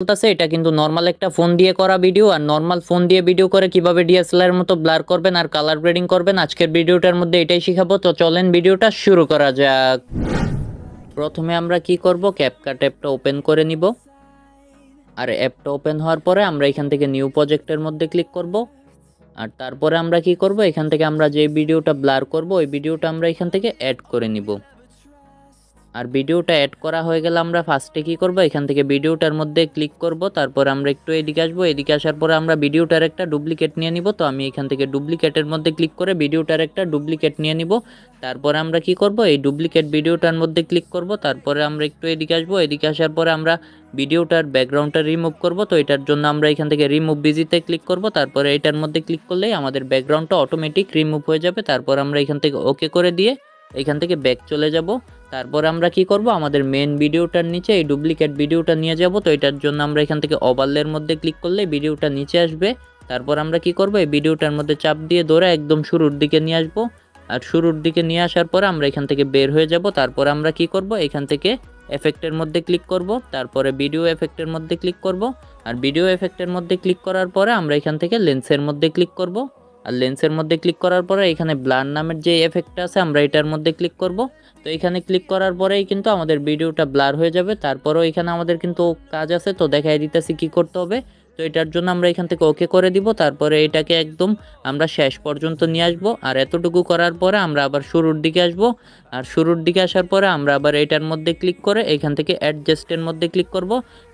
বলতেছে এটা কিন্তু নর্মাল একটা ফোন দিয়ে করা ভিডিও, আর নর্মাল ফোন দিয়ে ভিডিও করে কিভাবে ডিএসএলআর এর মতো ব্লার করবেন আর কালার গ্রেডিং করবেন আজকের ভিডিওটার মধ্যে এটাই শিখাবো। তো চলেন ভিডিওটা শুরু করা যাক। প্রথমে আমরা কি করব, ক্যাপকাট অ্যাপটা ওপেন করে নিব। আর অ্যাপটা ওপেন হওয়ার পরে আমরা এখান থেকে নিউ প্রজেক্টের মধ্যে ক্লিক করব। আর তারপরে আমরা কি করব, এখান থেকে আমরা যে ভিডিওটা ব্লার করব ওই ভিডিওটা আমরা এখান থেকে অ্যাড করে নিব। আর ভিডিওটা অ্যাড করা হয়ে গেলে আমরা ফার্স্টে কি করব, এখান থেকে ভিডিওটার মধ্যে ক্লিক করব। তারপর আমরা একটু এদিকে আসবো, এদিকে আসার পরে আমরা ভিডিওটার একটা ডুপ্লিকেট নিয়ে নিব। তো আমি এখান থেকে ডুপ্লিকেটের মধ্যে ক্লিক করে ভিডিওটার একটা ডুপ্লিকেট নিয়ে নিব। তারপরে আমরা কি করব, এই ডুপ্লিকেট ভিডিওটার মধ্যে ক্লিক করব। তারপরে আমরা একটু এদিকে আসবো, এদিকে আসার পরে আমরা ভিডিওটার ব্যাকগ্রাউন্ডটা রিমুভ করব। তো এটার জন্য আমরা এখান থেকে রিমুভ বিজিতে ক্লিক করব। তারপরে এটার মধ্যে ক্লিক করলেই আমাদের ব্যাকগ্রাউন্ডটা অটোমেটিক রিমুভ হয়ে যাবে। তারপর আমরা এখান থেকে ওকে করে দিয়ে এখান থেকে ব্যাক চলে যাব। তারপর আমরা কি করব, আমাদের মেন ভিডিওটার নিচে এই ডুপ্লিকেট ভিডিওটা নিয়ে যাব। তো এটার জন্য আমরা এখান থেকে ওভারলের মধ্যে ক্লিক করলে ভিডিওটা নিচে আসবে। তারপর আমরা কি করব, এই ভিডিওটার মধ্যে চাপ দিয়ে ধরে একদম শুরুর দিকে নিয়ে আসব। আর শুরুর দিকে নিয়ে আসার পরে আমরা এখান থেকে বের হয়ে যাব। তারপর আমরা কি করব, এখান থেকে এফেক্টের মধ্যে ক্লিক করব। তারপরে ভিডিও এফেক্টের মধ্যে ক্লিক করব। আর ভিডিও এফেক্টের মধ্যে ক্লিক করার পরে আমরা এখান থেকে লেন্সের মধ্যে ক্লিক করব। আর লেন্সের মধ্যে ক্লিক করার পরে এখানে ব্লার নামের যে এফেক্টটা আছে আমরা এটার মধ্যে ক্লিক করব। তো এখানে ক্লিক করার পরেই কিন্তু আমাদের ভিডিওটা ব্লার হয়ে যাবে। তারপরেও এখানে আমাদের কিন্তু কাজ আছে, তো দেখাই দিতেছি কি করতে হবে। তো এটার জন্য আমরা এখান থেকে ওকে করে দিব। তারপরে এটাকে একদম আমরা শেষ পর্যন্ত নিয়ে আসব। আর এতটুকু করার পরে আমরা আবার শুরুর দিকে আসব। আর শুরুর দিকে আসার পরে আমরা আবার এটার মধ্যে ক্লিক করে এখান থেকে অ্যাডজাস্টের মধ্যে ক্লিক করব।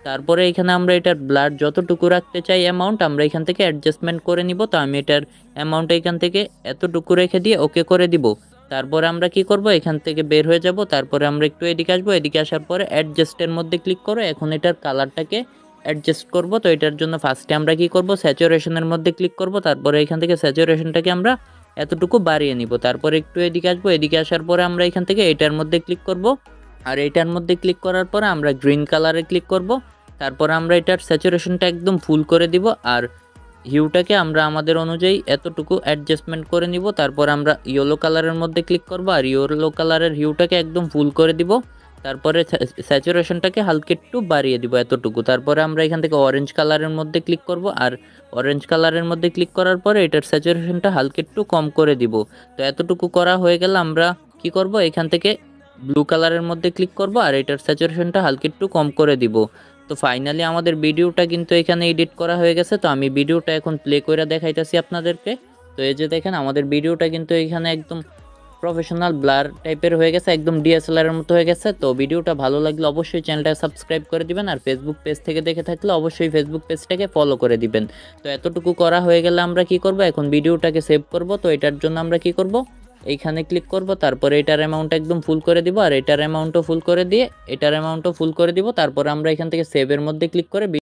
তারপরে এখানে আমরা এটার ব্লার যতটুকু রাখতে চাই অ্যামাউন্ট আমরা এখান থেকে অ্যাডজাস্টমেন্ট করে নিব। তো আমি এটার অ্যামাউন্ট এখান থেকে এতটুকু রেখে দিয়ে ওকে করে দিব। তারপরে আমরা কি করব, এখান থেকে বের হয়ে যাব। তারপরে আমরা একটু এদিকে আসবো, এদিকে আসার পরে অ্যাডজাস্টের মধ্যে ক্লিক করে এখন এটার কালারটাকে অ্যাডজাস্ট করব। তো এটার জন্য ফার্স্টে আমরা কি করব, স্যাচুরেশনের মধ্যে ক্লিক করব। তারপরে এখান থেকে স্যাচুরেশনটাকে আমরা এতটুকু বাড়িয়ে নিব। তারপরে একটু এদিকে আসবো, এদিকে আসার পরে আমরা এখান থেকে এটার মধ্যে ক্লিক করব। আর এটার মধ্যে ক্লিক করার পরে আমরা গ্রিন কালারে ক্লিক করব। তারপরে আমরা এটার স্যাচুরেশনটা একদম ফুল করে দিব। আর হিউটাকে আমরা আমাদের অনুযায়ী এতটুকু অ্যাডজাস্টমেন্ট করে নিব। তারপর আমরা ইয়েলো কালারের মধ্যে ক্লিক করব। আর ইয়েলো কালারের হিউটাকে একদম ফুল করে দিব। তারপরে স্যাচুরেশনটাকে হালকা একটু বাড়িয়ে দিব এতটুকু। তারপরে আমরা এখান থেকে অরেঞ্জ কালারের মধ্যে ক্লিক করব। আর অরেঞ্জ কালারের মধ্যে ক্লিক করার পরে এটার স্যাচুরেশনটা হালকা একটু কম করে দিব। তো এতটুকু করা হয়ে গেলে আমরা কি করব, এখান থেকে ব্লু কালারের মধ্যে ক্লিক করব। আর এটার স্যাচুরেশনটা হালকা একটু কম করে দিব। তো ফাইনালি আমাদের ভিডিওটা কিন্তু এখানে এডিট করা হয়ে গেছে। তো আমি ভিডিওটা এখন প্লে করে দেখাইতেছি আপনাদেরকে। তো এই যে দেখেন আমাদের ভিডিওটা কিন্তু এখানে একদম প্রফেশনাল ব্লার টাইপের হয়ে গেছে, একদম ডিএসএলআর এর মতো হয়ে গেছে। তো ভিডিওটা ভালো লাগলে অবশ্যই চ্যানেলটা সাবস্ক্রাইব করে দিবেন। আর ফেসবুক পেজ থেকে দেখে থাকলে অবশ্যই ফেসবুক পেজটাকে ফলো করে দিবেন। তো এতটুকু করা হয়ে গেলে আমরা কি করব, এখন ভিডিওটাকে সেভ করব। তো এটার জন্য আমরা কি করব, এইখানে ক্লিক করব। তারপরে এটার অ্যামাউন্ট একদম ফুল করে দিব। আর এটার অ্যামাউন্টও ফুল করে দিয়ে এটার অ্যামাউন্টও ফুল করে দিব। তারপরে আমরা এখান থেকে সেভের মধ্যে ক্লিক করে